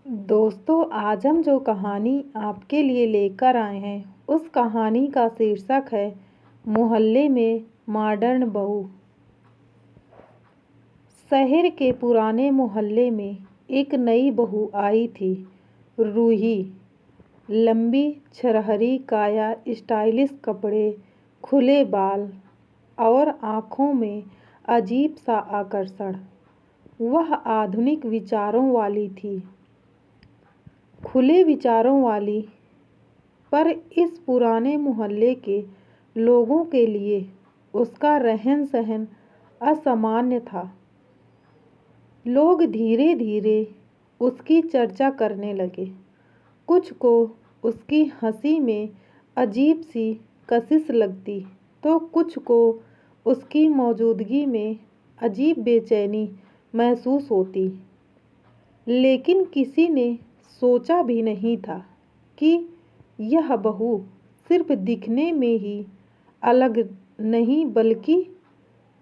दोस्तों, आज हम जो कहानी आपके लिए लेकर आए हैं उस कहानी का शीर्षक है मोहल्ले में मॉडर्न बहू। शहर के पुराने मोहल्ले में एक नई बहू आई थी, रूही। लंबी छरहरी काया, स्टाइलिश कपड़े, खुले बाल और आँखों में अजीब सा आकर्षण। वह आधुनिक विचारों वाली थी, खुले विचारों वाली, पर इस पुराने मोहल्ले के लोगों के लिए उसका रहन सहन असामान्य था। लोग धीरे धीरे उसकी चर्चा करने लगे। कुछ को उसकी हंसी में अजीब सी कशिश लगती, तो कुछ को उसकी मौजूदगी में अजीब बेचैनी महसूस होती। लेकिन किसी ने सोचा भी नहीं था कि यह बहू सिर्फ दिखने में ही अलग नहीं, बल्कि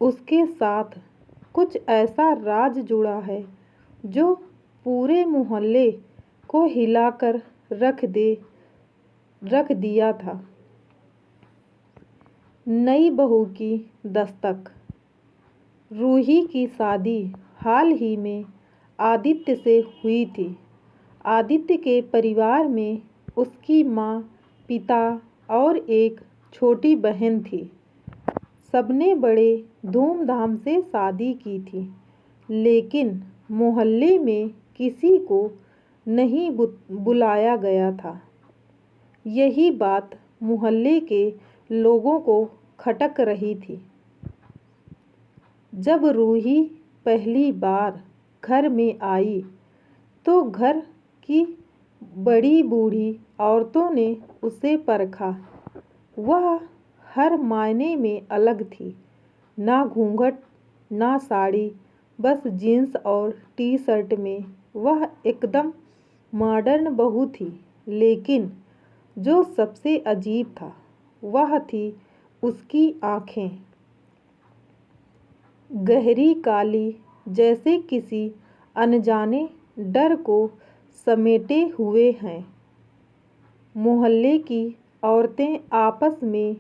उसके साथ कुछ ऐसा राज जुड़ा है जो पूरे मोहल्ले को हिलाकर रख दिया था। नई बहू की दस्तक। रूही की शादी हाल ही में आदित्य से हुई थी। आदित्य के परिवार में उसकी माँ, पिता और एक छोटी बहन थी। सबने बड़े धूमधाम से शादी की थी, लेकिन मोहल्ले में किसी को नहीं बुलाया गया था। यही बात मोहल्ले के लोगों को खटक रही थी। जब रूही पहली बार घर में आई तो घर की बड़ी बूढ़ी औरतों ने उसे परखा। वह हर मायने में अलग थी। ना घूंघट, ना साड़ी, बस जीन्स और टी शर्ट में वह एकदम मॉडर्न बहू थी। लेकिन जो सबसे अजीब था वह थी उसकी आँखें। गहरी काली, जैसे किसी अनजाने डर को समेटे हुए हैं। मोहल्ले की औरतें आपस में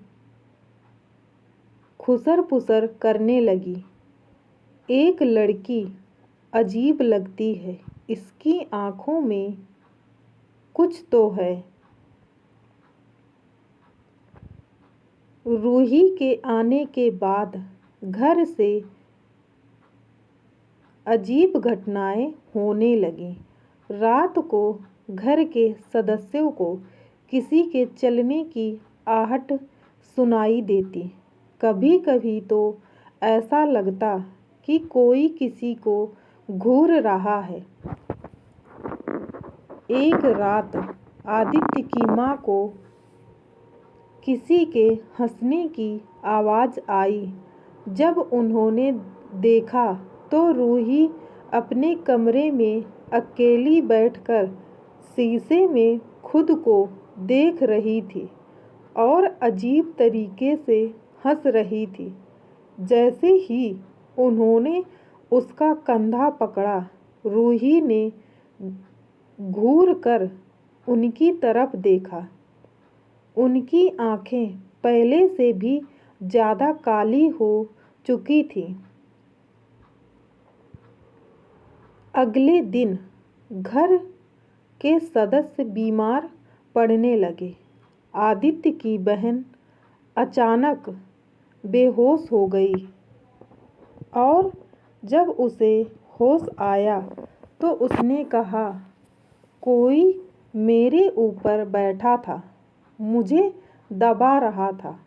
खुसर पुसर करने लगी। एक लड़की अजीब लगती है, इसकी आँखों में कुछ तो है। रूही के आने के बाद घर से अजीब घटनाएं होने लगीं। रात को घर के सदस्यों को किसी के चलने की आहट सुनाई देती। कभी कभी तो ऐसा लगता कि कोई किसी को घूर रहा है। एक रात आदित्य की माँ को किसी के हंसने की आवाज़ आई। जब उन्होंने देखा तो रूही अपने कमरे में अकेली बैठकर शीशे में खुद को देख रही थी और अजीब तरीके से हंस रही थी। जैसे ही उन्होंने उसका कंधा पकड़ा, रूही ने घूर कर उनकी तरफ देखा। उनकी आंखें पहले से भी ज़्यादा काली हो चुकी थीं। अगले दिन घर के सदस्य बीमार पड़ने लगे। आदित्य की बहन अचानक बेहोश हो गई और जब उसे होश आया तो उसने कहा, कोई मेरे ऊपर बैठा था, मुझे दबा रहा था।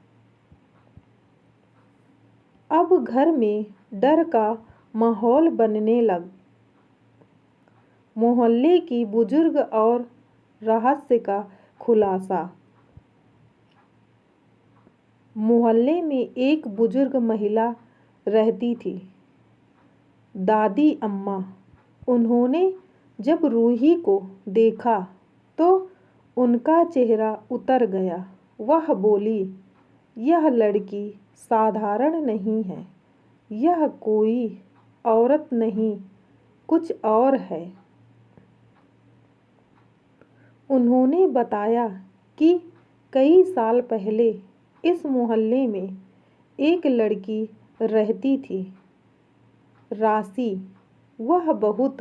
अब घर में डर का माहौल बनने लगा। मोहल्ले की बुजुर्ग और रहस्य का खुलासा। मोहल्ले में एक बुजुर्ग महिला रहती थी, दादी अम्मा। उन्होंने जब रूही को देखा तो उनका चेहरा उतर गया। वह बोली, यह लड़की साधारण नहीं है। यह कोई औरत नहीं, कुछ और है। उन्होंने बताया कि कई साल पहले इस मोहल्ले में एक लड़की रहती थी, राशि। वह बहुत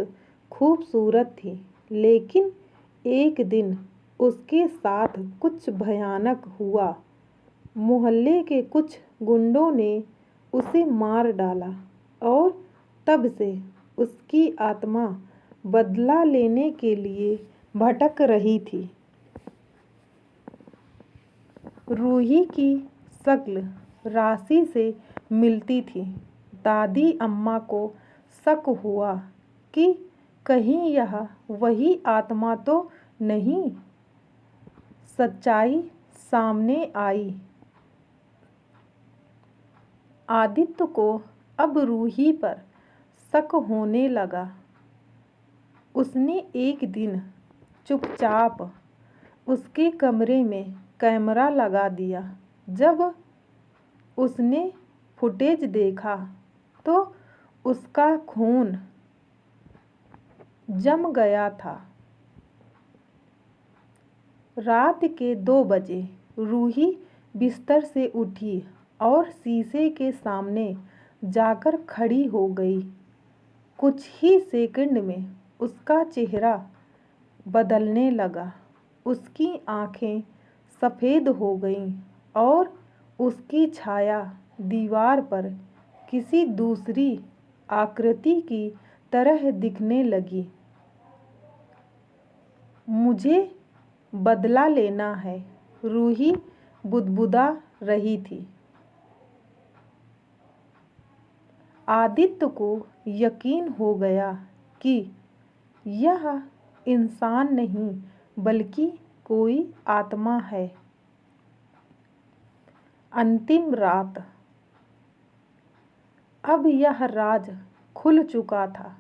खूबसूरत थी, लेकिन एक दिन उसके साथ कुछ भयानक हुआ। मोहल्ले के कुछ गुंडों ने उसे मार डाला और तब से उसकी आत्मा बदला लेने के लिए भटक रही थी। रूही की शक्ल राशि से मिलती थी। दादी अम्मा को शक हुआ कि कहीं यह वही आत्मा तो नहीं। सच्चाई सामने आई। आदित्य को अब रूही पर शक होने लगा। उसने एक दिन चुपचाप उसके कमरे में कैमरा लगा दिया। जब उसने फुटेज देखा तो उसका खून जम गया था। रात के 2 बजे रूही बिस्तर से उठी और शीशे के सामने जाकर खड़ी हो गई। कुछ ही सेकंड में उसका चेहरा बदलने लगा। उसकी आंखें सफ़ेद हो गईं और उसकी छाया दीवार पर किसी दूसरी आकृति की तरह दिखने लगी। मुझे बदला लेना है, रूही बुदबुदा रही थी। आदित्य को यकीन हो गया कि यह इंसान नहीं बल्कि कोई आत्मा है। अंतिम रात। अब यह राज खुल चुका था।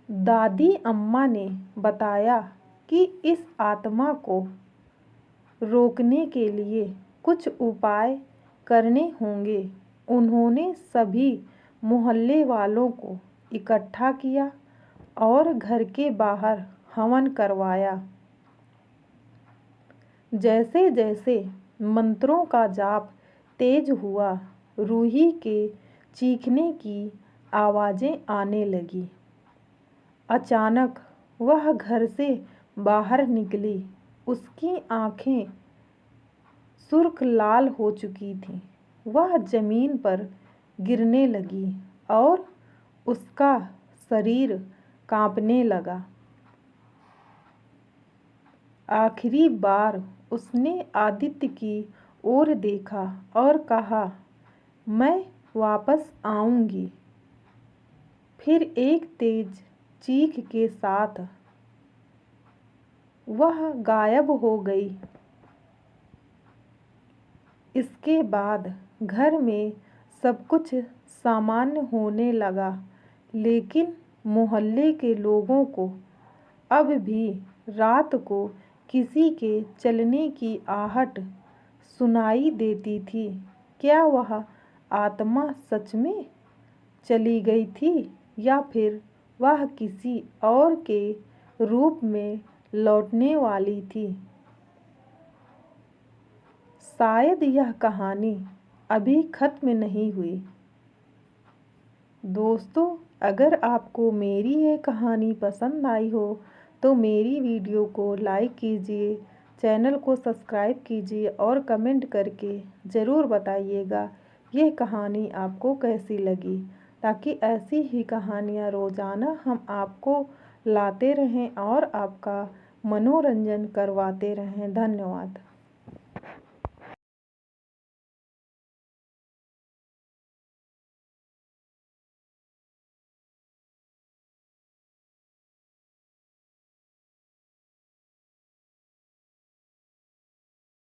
दादी अम्मा ने बताया कि इस आत्मा को रोकने के लिए कुछ उपाय करने होंगे। उन्होंने सभी मोहल्ले वालों को इकट्ठा किया और घर के बाहर हवन करवाया। जैसे जैसे मंत्रों का जाप तेज हुआ, रूही के चीखने की आवाज़ें आने लगी। अचानक वह घर से बाहर निकली। उसकी आंखें सुर्ख लाल हो चुकी थीं। वह जमीन पर गिरने लगी और उसका शरीर कांपने लगा। आखिरी बार उसने आदित्य की ओर देखा और कहा, मैं वापस आऊंगी। फिर एक तेज चीख के साथ वह गायब हो गई। इसके बाद घर में सब कुछ सामान्य होने लगा, लेकिन मोहल्ले के लोगों को अब भी रात को किसी के चलने की आहट सुनाई देती थी। क्या वह आत्मा सच में चली गई थी या फिर वह किसी और के रूप में लौटने वाली थी? शायद यह कहानी अभी खत्म नहीं हुई। दोस्तों, अगर आपको मेरी यह कहानी पसंद आई हो तो मेरी वीडियो को लाइक कीजिए, चैनल को सब्सक्राइब कीजिए और कमेंट करके ज़रूर बताइएगा यह कहानी आपको कैसी लगी, ताकि ऐसी ही कहानियाँ रोज़ाना हम आपको लाते रहें और आपका मनोरंजन करवाते रहें। धन्यवाद।